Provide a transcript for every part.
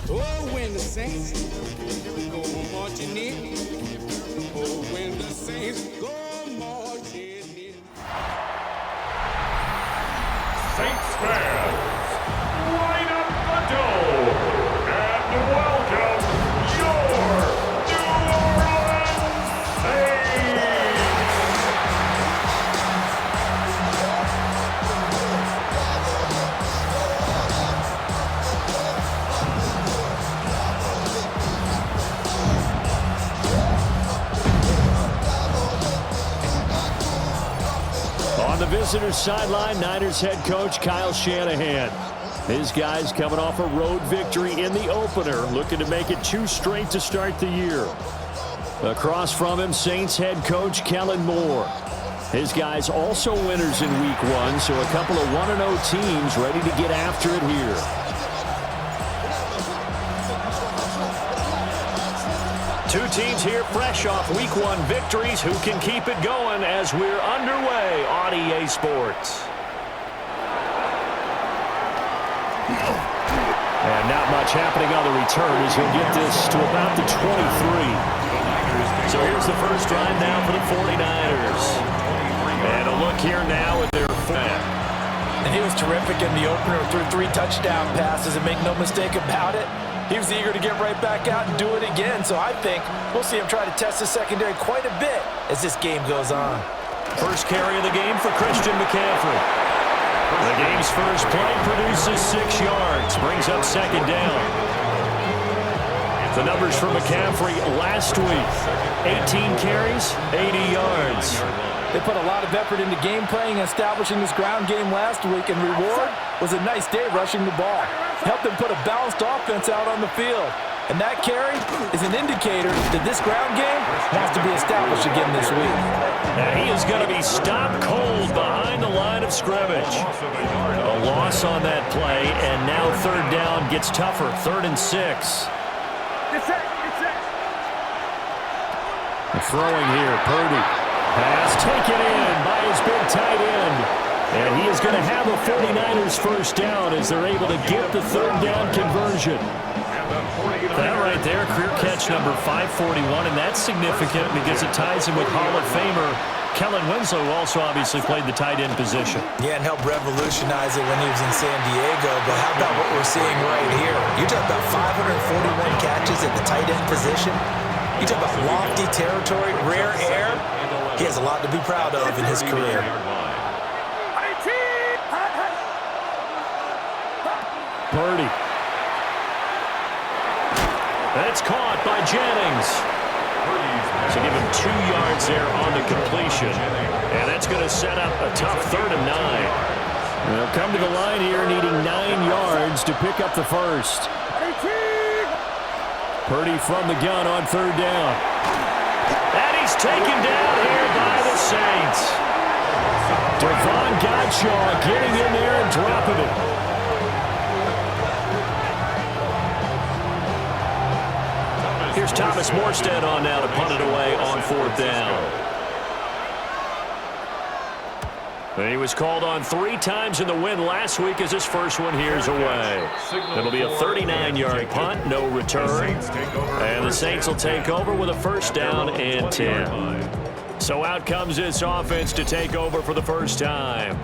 Oh, when the saints go marching in. Oh, when the saints go marching in. Saints fans, line up the door and welcome your New Orleans Saints! On the visitor's sideline, Niners head coach Kyle Shanahan. His guys coming off a road victory in the opener, looking to make it 2 straight to start the year. Across from him, Saints head coach Kellen Moore. His guys also winners in week 1, so a couple of 1-0 teams ready to get after it here. Two teams here fresh off week 1 victories who can keep it going as we're underway on EA Sports. And not much happening on the return as he'll get this to about the 23. So here's the first drive now for the 49ers. And a look here now at their fan. And he was terrific in the opener, threw 3 touchdown passes, and make no mistake about it, he was eager to get right back out and do it again. So I think we'll see him try to test the secondary quite a bit as this game goes on. First carry of the game for Christian McCaffrey. The game's first play produces 6 yards, brings up second down. The numbers for McCaffrey last week: 18 carries, 80 yards. They put a lot of effort into game playing and establishing this ground game last week, and reward was a nice day rushing the ball. Helped them put a balanced offense out on the field. And that carry is an indicator that this ground game has to be established again this week. And he is going to be stopped cold behind the line of scrimmage. A loss on that play, and now third down gets tougher. 3rd and 6. Throwing here, Purdy. Pass taken in by his big tight end. And he is going to have a 49ers first down as they're able to get the third down conversion. That right there, career catch number 541, and that's significant because it ties him with Hall of Famer Kellen Winslow, who also obviously played the tight end position. Yeah, and helped revolutionize it when he was in San Diego. But how about what we're seeing right here? You talk about 541 catches at the tight end position. You talk about lofty territory, rare air. He has a lot to be proud of in his career. Purdy. That's caught by Jennings. So give him 2 yards there on the completion. And that's going to set up a tough 3rd and 9. They'll come to the line here needing 9 yards to pick up the first. Purdy from the gun on 3rd down. And he's taken down here by the Saints. Devon Godshaw getting in there and dropping it. Here's Thomas Morstead on now to punt it away on 4th down. And he was called on 3 times in the win last week as his first one here's away. It'll be a 39-yard punt, no return. And the Saints will take over with a first down and 10. So out comes this offense to take over for the first time.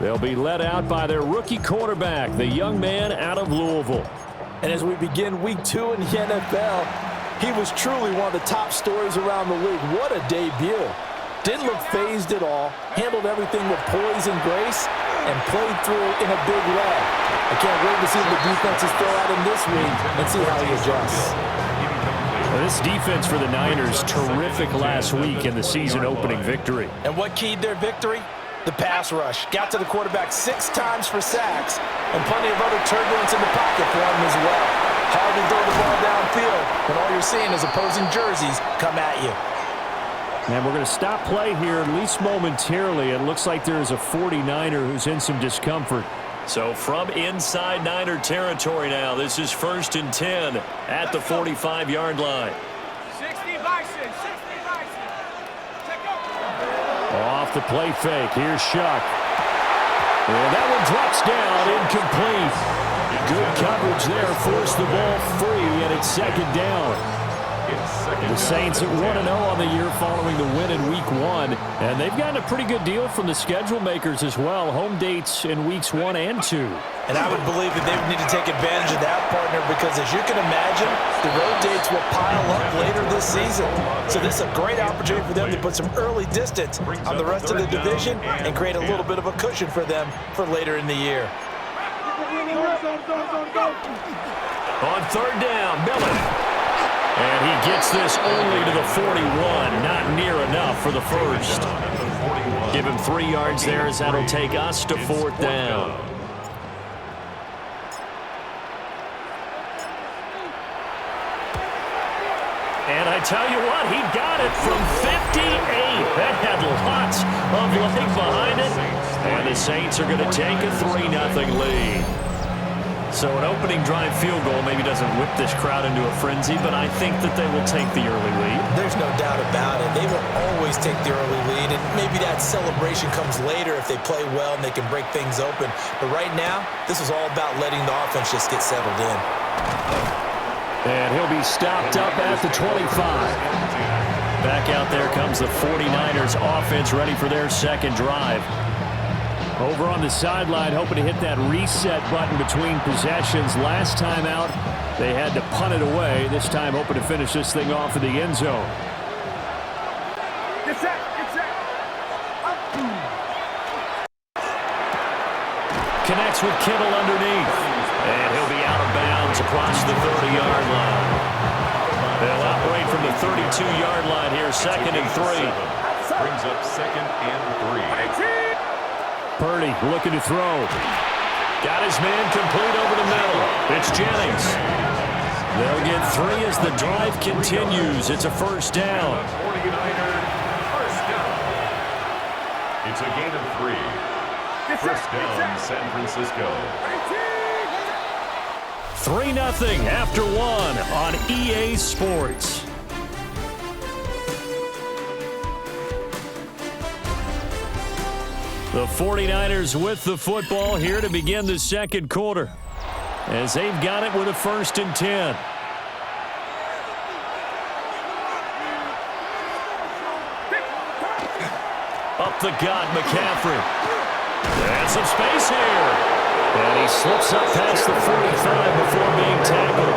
They'll be led out by their rookie quarterback, the young man out of Louisville. And as we begin week 2 in the NFL, he was truly one of the top stories around the league. What a debut. Didn't look phased at all, handled everything with poise and grace, and played through in a big way. I can't wait to see what the defenses throw at him this week and see how he adjusts. Well, this defense for the Niners, terrific last week in the season-opening victory. And what keyed their victory? The pass rush. Got to the quarterback 6 times for sacks, and plenty of other turbulence in the pocket for him as well. Hard to throw the ball downfield when all you're seeing is opposing jerseys come at you. And we're going to stop play here, at least momentarily. It looks like there is a 49er who's in some discomfort. So from inside Niner territory now, this is 1st and 10 at the 45-yard line. 60 Bison. Check out. Off the play fake, here's Shuck. And that one drops down, incomplete. Good coverage there. Forced the ball free, and it's second down. The Saints at 1-0 on the year following the win in Week 1. And they've gotten a pretty good deal from the schedule makers as well. Home dates in Weeks 1 and 2. And I would believe that they would need to take advantage of that, partner, because as you can imagine, the road dates will pile up later this season. So this is a great opportunity for them to put some early distance on the rest of the division and create a little bit of a cushion for them for later in the year. On third down, Miller. And he gets this only to the 41. Not near enough for the first. Give him 3 yards there as that'll take us to fourth down. And I tell you what, he got it from 58. That had lots of leg behind it. And the Saints are going to take a 3-0 lead. So an opening drive field goal maybe doesn't whip this crowd into a frenzy, but I think that they will take the early lead. There's no doubt about it. They will always take the early lead, and maybe that celebration comes later if they play well and they can break things open. But right now, this is all about letting the offense just get settled in. And he'll be stopped up at the 25. Back out there comes the 49ers offense ready for their second drive. Over on the sideline, hoping to hit that reset button between possessions. Last time out, they had to punt it away. This time, hoping to finish this thing off in the end zone. Get set, get set. Connects with Kittle underneath. And he'll be out of bounds across the 30-yard line. They'll operate from the 32-yard line here, 2nd and 3. Brings up 2nd and 3. Purdy looking to throw. Got his man complete over the middle. It's Jennings. They'll get 3 as the drive continues. It's a first down. 49ers, first down. It's a gain of 3. First down, San Francisco. 3-0 after 1 on EA Sports. The 49ers with the football here to begin the second quarter, as they've got it with a 1st and 10. Up the gut, McCaffrey. And some space here. And he slips up past the 45 before being tackled.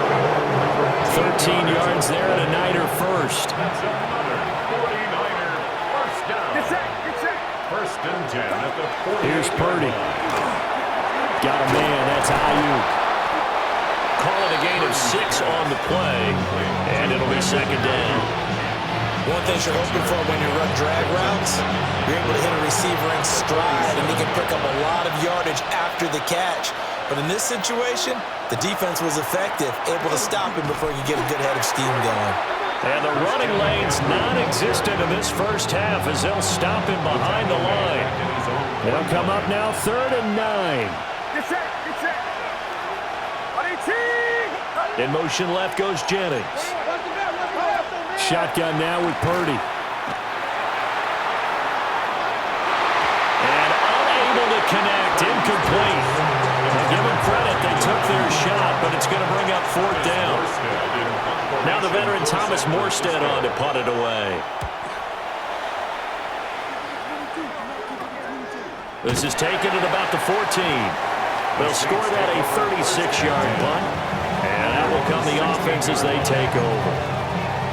13 yards there and a Niner first. That's another 49er first down. Get set, get set. 1st and 10 at the 40. Here's Purdy. Got a man, that's Ayuk. Call it a gain of 6 on the play, and it'll be second down. One thing you're hoping for when you run drag routes, you're able to hit a receiver in stride, and he can pick up a lot of yardage after the catch. But in this situation, the defense was effective, able to stop him before he could get a good head of steam going. And the running lane's non-existent in this first half as they'll stop him behind the line. They'll come up now 3rd and 9. Get set, get set. In motion left goes Jennings. Shotgun now with Purdy. And unable to connect, incomplete. Give them credit, they took their shot, but it's going to bring up 4th down. Now the veteran Thomas Morstead on to punt it away. This is taken at about the 14. They'll score that a 36-yard punt, and that will come the offense as they take over.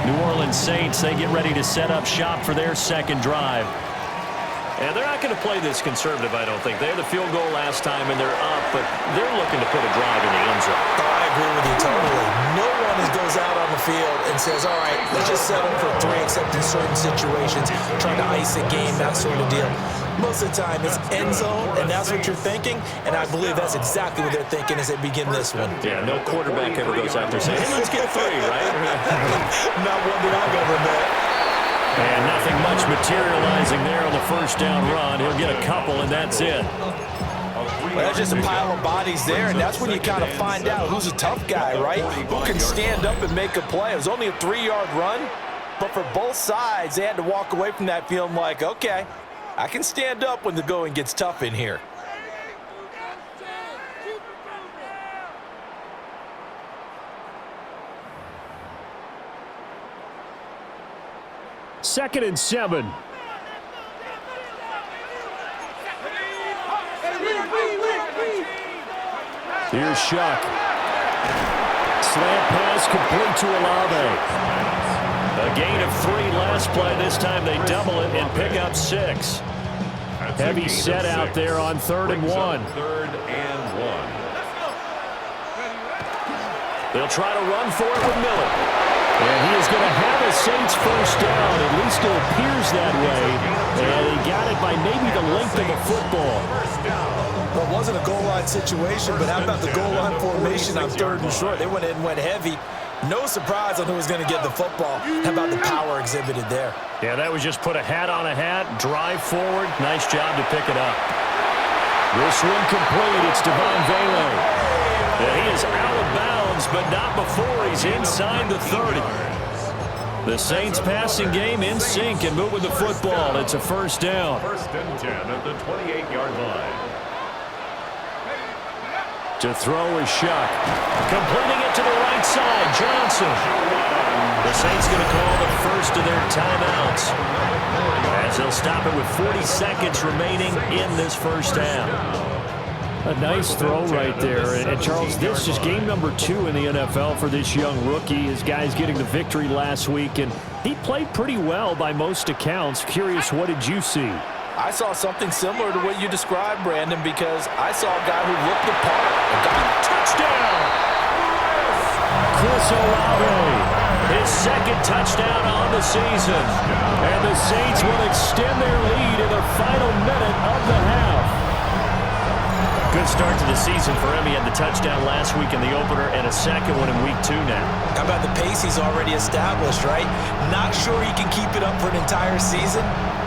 New Orleans Saints, they get ready to set up shop for their second drive. And they're not going to play this conservative, I don't think. They had the field goal last time, and they're up, but they're looking to put a drive in the end zone. Oh, I agree with you totally. No one goes out on the field and says, all right, let's just settle for 3, except in certain situations, trying to ice a game, that sort of deal. Most of the time, it's end zone, and that's what you're thinking, and I believe that's exactly what they're thinking as they begin this one. Yeah, no quarterback ever goes out there saying, hey, let's get 3, right? Not one that I've ever met. And nothing much materializing there on the first down run. He'll get a couple, and that's it. Well, that's just a pile of bodies there, and that's when you kind of find out who's a tough guy, right? Who can stand up and make a play. It was only a 3-yard run, but for both sides, they had to walk away from that feeling like, okay, I can stand up when the going gets tough in here. 2nd and 7. Here's Shuck. Slant pass complete to Olave. A gain of 3 last play. This time they double it and pick up 6. Heavy set out there on 3rd and 1. 3rd and 1. They'll try to run for it with Miller. And he is going to have a Saints first down. At least it appears that way. And he got it by maybe the length of a football. Well, it wasn't a goal line situation, but how about the goal line formation on 3rd and short? They went in and went heavy. No surprise on who was going to get the football. How about the power exhibited there? Yeah, that was just put a hat on a hat, drive forward. Nice job to pick it up. This one complete. It's Devon Vele. And he is out of bounds, but not before he's inside the 30. The Saints passing game in sync and moving the football. It's a first down. 1st and 10 at the 28-yard line. To throw is Shuck. Completing it to the right side, Johnson. The Saints going to call the first of their timeouts, as they'll stop it with 40 seconds remaining in this first half. A nice throw right there. And Charles, this is game number 2 in the NFL for this young rookie. His guys getting the victory last week, and he played pretty well by most accounts. Curious, what did you see? I saw something similar to what you described, Brandon, because I saw a guy who looked the part. A guy Touchdown! Chris Olave. His 2nd touchdown on the season. And the Saints will extend their lead in the final minute of the half. Good start to the season for him. He had the touchdown last week in the opener and a 2nd one in week 2 now. How about the pace he's already established, right? Not sure he can keep it up for an entire season,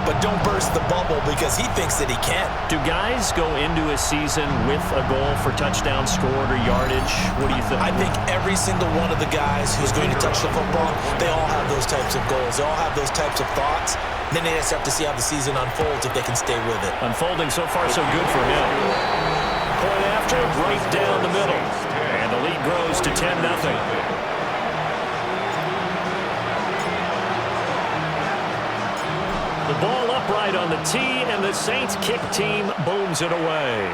but don't burst the bubble because he thinks that he can. Do guys go into a season with a goal for touchdown scored or yardage? What do you think? I think every single one of the guys who's going to touch the football, they all have those types of goals. They all have those types of thoughts. Then they just have to see how the season unfolds if they can stay with it. Unfolding so far so good for him. Point after, right down the middle. And the lead grows to 10-0. The ball upright on the tee, and the Saints kick team booms it away.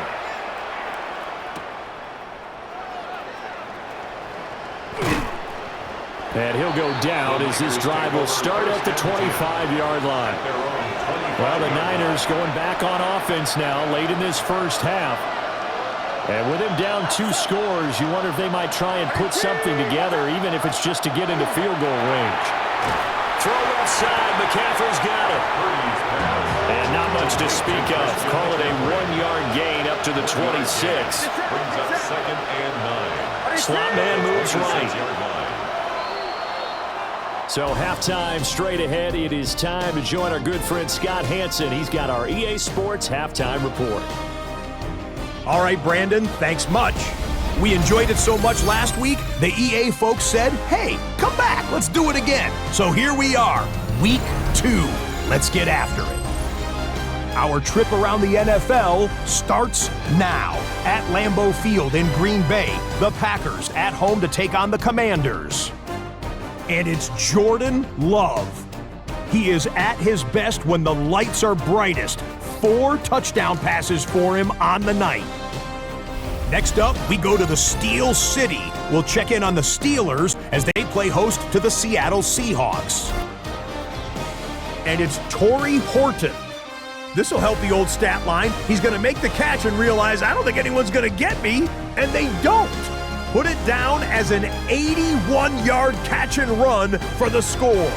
And he'll go down as this drive will start at the 25-yard line. Well, the Niners going back on offense now late in this first half. And with him down 2 scores, you wonder if they might try and put something together, even if it's just to get into field goal range. Throw left side, McCaffrey's got it. And not much to speak of. Call it a 1-yard gain up to the 26. Brings up 2nd and 9. Slot man moves right. So halftime straight ahead. It is time to join our good friend Scott Hansen. He's got our EA Sports halftime report. All right, Brandon, thanks much. We enjoyed it so much last week, the EA folks said, hey, come back, let's do it again. So here we are, week 2. Let's get after it. Our trip around the NFL starts now. At Lambeau Field in Green Bay, the Packers at home to take on the Commanders. And it's Jordan Love. He is at his best when the lights are brightest. 4 touchdown passes for him on the night. Next up, we go to the Steel City. We'll check in on the Steelers as they play host to the Seattle Seahawks. And it's Torrey Horton. This will help the old stat line. He's going to make the catch and realize, I don't think anyone's going to get me. And they don't. Put it down as an 81-yard catch and run for the score.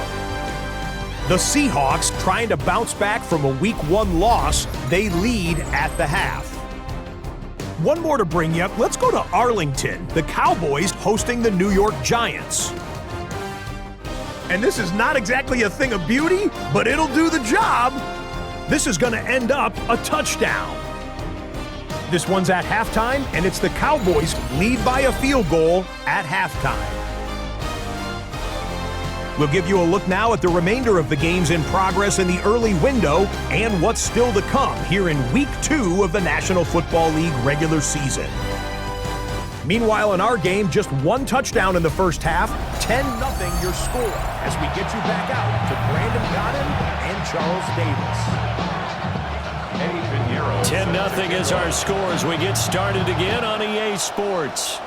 The Seahawks, trying to bounce back from a Week 1 loss, they lead at the half. One more to bring you up. Let's go to Arlington. The Cowboys hosting the New York Giants. And this is not exactly a thing of beauty, but it'll do the job. This is going to end up a touchdown. This one's at halftime, and it's the Cowboys lead by a field goal at halftime. We'll give you a look now at the remainder of the games in progress in the early window and what's still to come here in Week 2 of the National Football League regular season. Meanwhile, in our game, just one touchdown in the first half, 10-0 your score, as we get you back out to Brandon Godden and Charles Davis. 10-0 is our score as we get started again on EA Sports.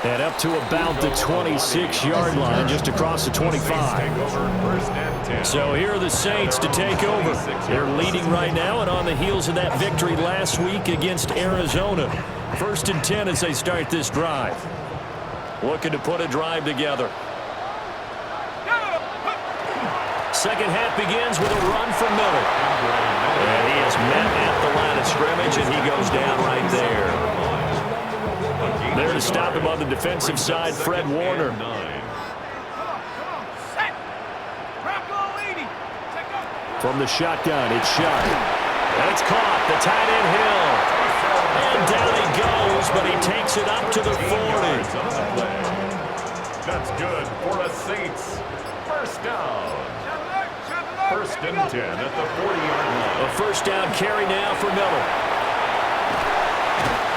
And up to about the 26-yard line, just across the 25. So here are the Saints to take over. They're leading right now and on the heels of that victory last week against Arizona. 1st and 10 as they start this drive. Looking to put a drive together. Second half begins with a run from Miller. And he is met at the line of scrimmage, and he goes down right there. There to stop him on the defensive side, Fred Warner. From the shotgun, it's shot. And it's caught. The tight end Hill. And down he goes, but he takes it up to the 40. That's good for the Saints. First down. 1st and 10 at the 40-yard line. A first down carry now for Miller.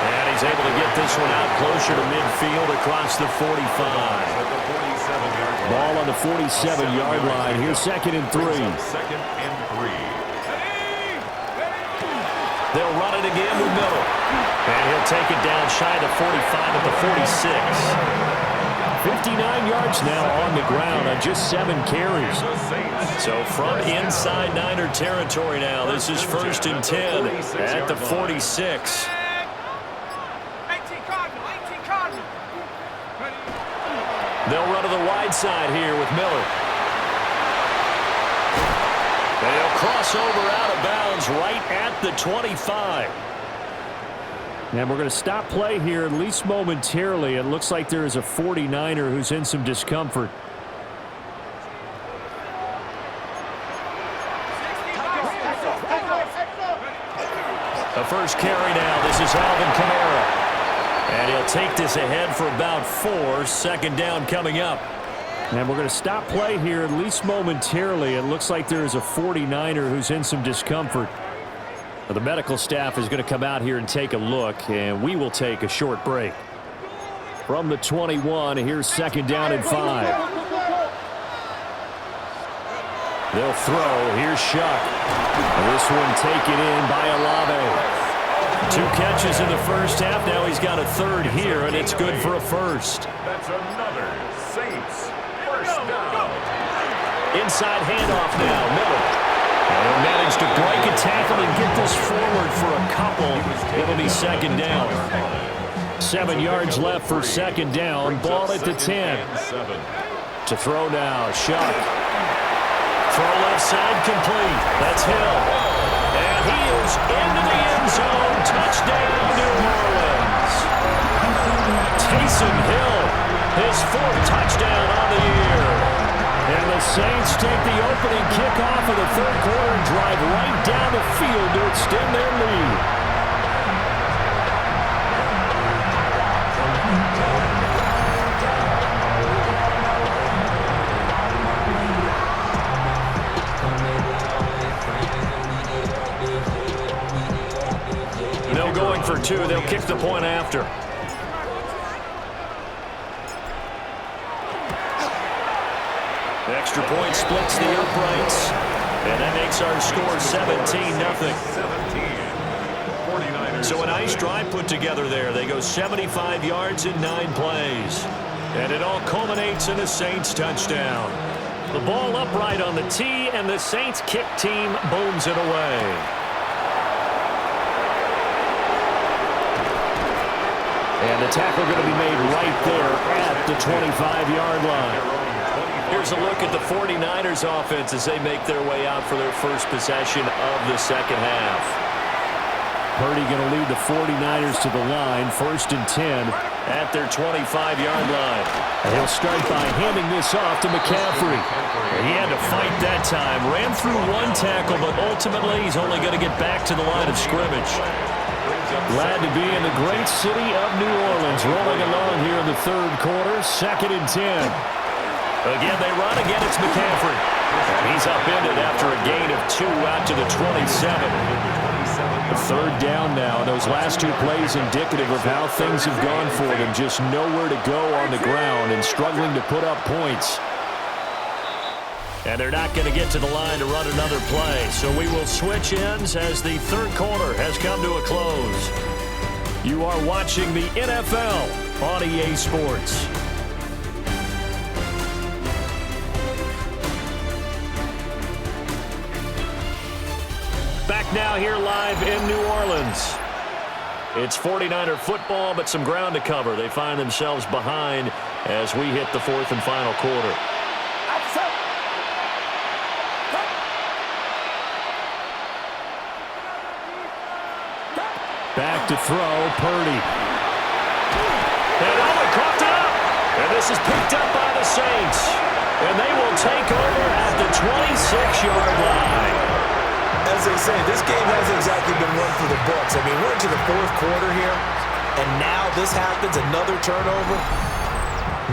And he's able to get this one out closer to midfield across the 45. Ball on the 47-yard line. Here's 2nd and 3. 2nd and 3. They'll run it again with Miller. And he'll take it down shy of the 45 at the 46. 59 yards now on the ground on just 7 carries. So from inside Niner territory now, this is 1st and 10 at the 46. They'll run to the wide side here with Miller. They'll cross over out of bounds right at the 25. And we're going to stop play here, at least momentarily. It looks like there is a 49er who's in some discomfort. A first carry now. This is Alvin Kamara. And he'll take this ahead for about 4. 2nd down coming up. And we're going to stop play here, at least momentarily. It looks like there is a 49er who's in some discomfort. The medical staff is going to come out here and take a look, and we will take a short break. From the 21, here's 2nd down and 5. They'll throw. Here's Shuck. This one taken in by Olave. 2 catches in the first half. Now he's got a 3rd here, and it's good for a 1st. That's another Saints first down. Inside handoff now. Miller. And he'll manage to break a tackle and get this forward for a couple. It'll be 2nd down. 7 yards left for 2nd down. Ball at the 10. To throw now. Shuck. Throw left side complete. That's Hill. And he is into the end zone. Touchdown, New Orleans. Taysom Hill, his 4th touchdown on the year. And the Saints take the opening kickoff of the 3rd quarter and drive right down the field to extend their lead. They'll going for 2. They'll kick the point after. Extra point splits the uprights, and that makes our score 17-0. So a nice drive put together there. They go 75 yards in 9 plays. And it all culminates in a Saints touchdown. The ball upright on the tee, and the Saints kick team booms it away. And the tackle going to be made right there at the 25-yard line. Here's a look at the 49ers offense as they make their way out for their first possession of the 2nd half. Purdy going to lead the 49ers to the line, 1st and 10 at their 25-yard line. And he'll start by handing this off to McCaffrey. He had to fight that time. Ran through 1 tackle, but ultimately he's only going to get back to the line of scrimmage. Glad to be in the great city of New Orleans. Rolling along here in the 3rd quarter, 2nd and 10. Again, they run. Again, it's McCaffrey. And He's upended after a gain of 2 out to the 27. Third down now. Those last 2 plays indicative of how things have gone for them. Just nowhere to go on the ground and struggling to put up points. And they're not going to get to the line to run another play. So we will switch ends as the third quarter has come to a close. You are watching the NFL on EA Sports. Back now here live in New Orleans. It's 49er football, but some ground to cover. They find themselves behind as we hit the fourth and final quarter. Back to throw, Purdy. And Owen coughed it up. And this is picked up by the Saints. And they will take over at the 26-yard line. As they say, this game hasn't exactly been run for the books. I mean, we're into the fourth quarter here, and now this happens, another turnover.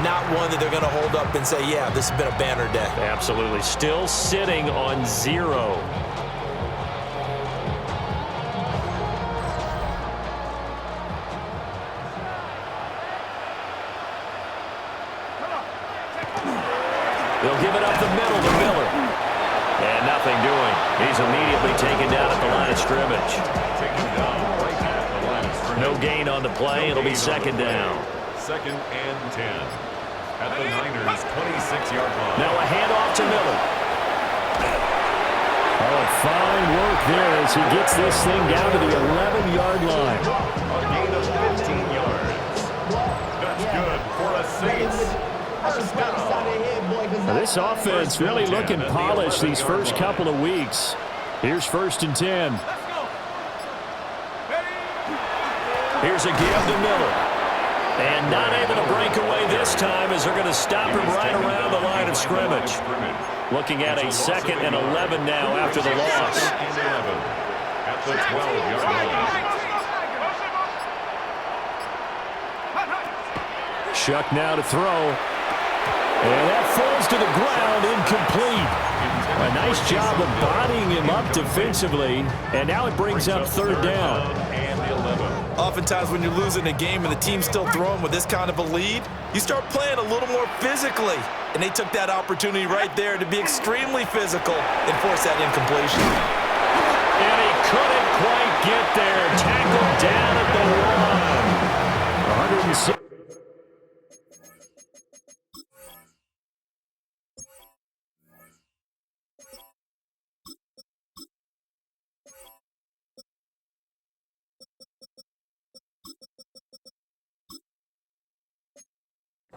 Not one that they're going to hold up and say, yeah, this has been a banner day. Absolutely. Still sitting on 0. They'll give it up the middle to Miller. And nothing doing. He's immediately taken down at the line of scrimmage. No gain on the play. It'll be second down. 2nd and 10 at the Niners' 26-yard line. Now a handoff to Miller. Oh, fine work there as he gets this thing down to the 11-yard line. A gain of 15 yards. That's good for a Saints. First down. Now, this offense really looking polished these first couple of weeks. Here's 1st and 10. Here's a give to Miller. And not able to break away this time as they're going to stop him right around the line of scrimmage. Looking at a 2nd and 11 now after the loss. At the 12-yard line. Shuck now to throw. And that falls to the ground, incomplete. A nice job of bodying him up defensively. And now it brings up 3rd down. Oftentimes when you're losing a game and the team's still throwing with this kind of a lead, you start playing a little more physically. And they took that opportunity right there to be extremely physical and force that incompletion. And he couldn't quite get there. Tackled down at the 106.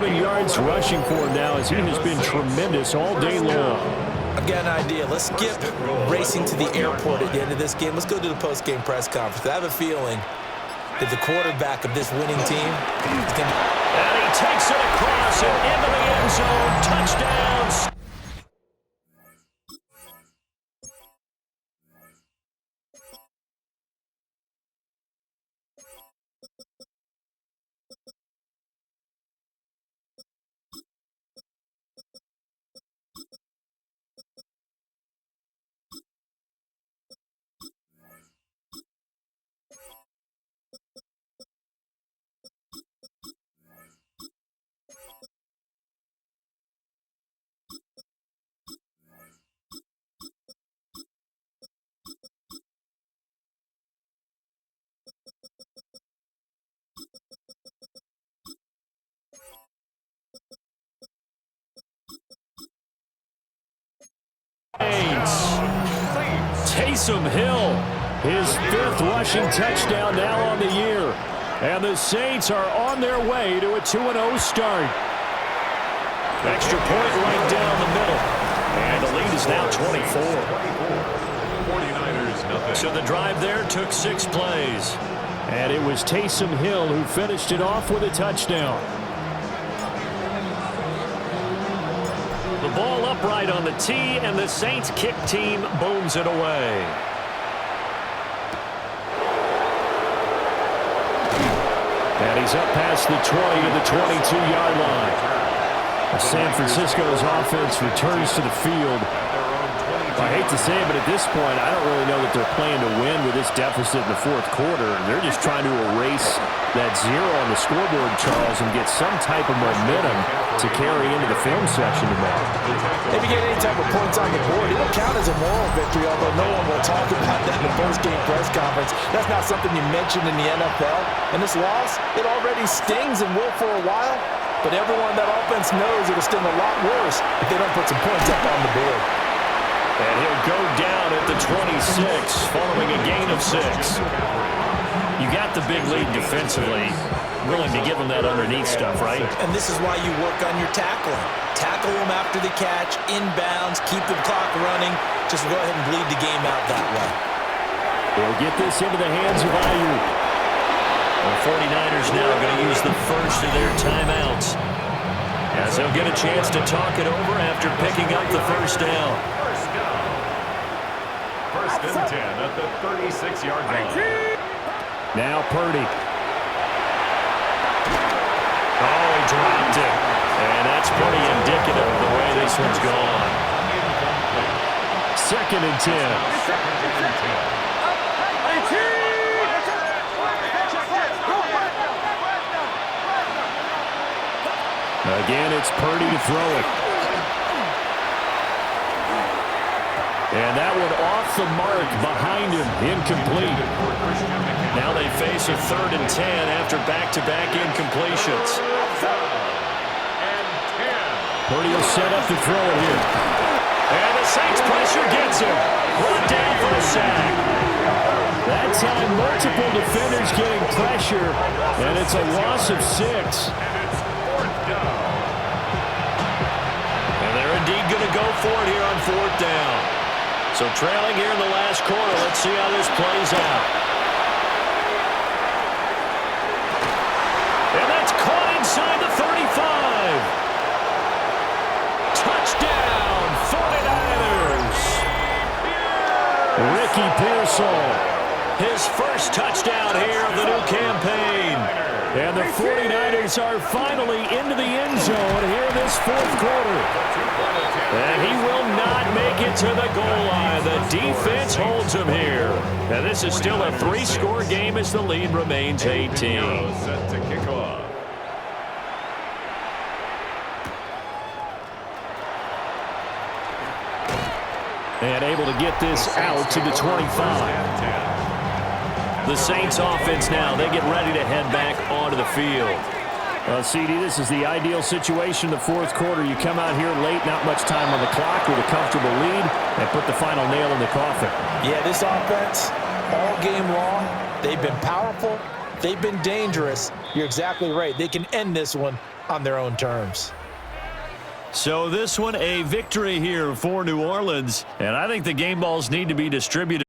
Yards rushing for him now as he has been tremendous all day long. I've got an idea. Let's skip racing to the airport at the end of this game. Let's go to the post-game press conference. I have a feeling that the quarterback of this winning team is going to... And he takes it across and into the end zone. Touchdowns. Taysom Hill, his 5th rushing touchdown now on the year. And the Saints are on their way to a 2-0 start. Extra point right down the middle. And the lead is now 24. 49ers, nothing. So the drive there took 6 plays. And it was Taysom Hill who finished it off with a touchdown. The ball upright on the tee, and the Saints kick team booms it away. And he's up past the 20 to the 22-yard line. San Francisco's offense returns to the field. I hate to say it, but at this point, I don't really know that they're planning to win with this deficit in the fourth quarter. They're just trying to erase that zero on the scoreboard, Charles, and get some type of momentum to carry into the film section tomorrow. If you get any type of points on the board, it'll count as a moral victory, although no one will talk about that in the post-game press conference. That's not something you mention in the NFL. And this loss, it already stings and will for a while, but everyone on that offense knows it'll sting a lot worse if they don't put some points up on the board. And he'll go down at the 26 following a gain of 6. You got the big lead defensively. Willing to give them that underneath stuff, right? And this is why you work on your tackling. Tackle them after the catch, inbounds, keep the clock running. Just go ahead and bleed the game out that way. They'll get this into the hands of Ayuk. The 49ers now going to use the first of their timeouts, as they'll get a chance to talk it over after picking up the first down. First and 10 at the 36-yard line. Now Purdy. Oh, he dropped it. And that's pretty indicative of the way this one's gone. Second and 10. Again, it's Purdy to throw it. And that one off the mark behind him, incomplete. Now they face a 3rd and 10 after back-to-back incompletions. Purdy will set up to throw it here. And the Saints pressure gets him. Brought down for a sack. That time, multiple defenders getting pressure, and it's a loss of 6. And they're indeed going to go for it here on 4th down. So trailing here in the last quarter. Let's see how this plays out. And that's caught inside the 35. Touchdown, 49ers. Ricky Pearsall. His first touchdown here of the new campaign. And the 49ers are finally into the end zone here in this 4th quarter. And he will not make it to the goal line. The defense holds him here. And this is still a 3-score game as the lead remains 18. Set to kick off. And able to get this out to the 25. The Saints offense now, they get ready to head back onto the field. CD, this is the ideal situation in the 4th quarter. You come out here late, not much time on the clock with a comfortable lead, and put the final nail in the coffin. Yeah, this offense, all game long, they've been powerful, they've been dangerous. You're exactly right. They can end this one on their own terms. So this one, a victory here for New Orleans, and I think the game balls need to be distributed.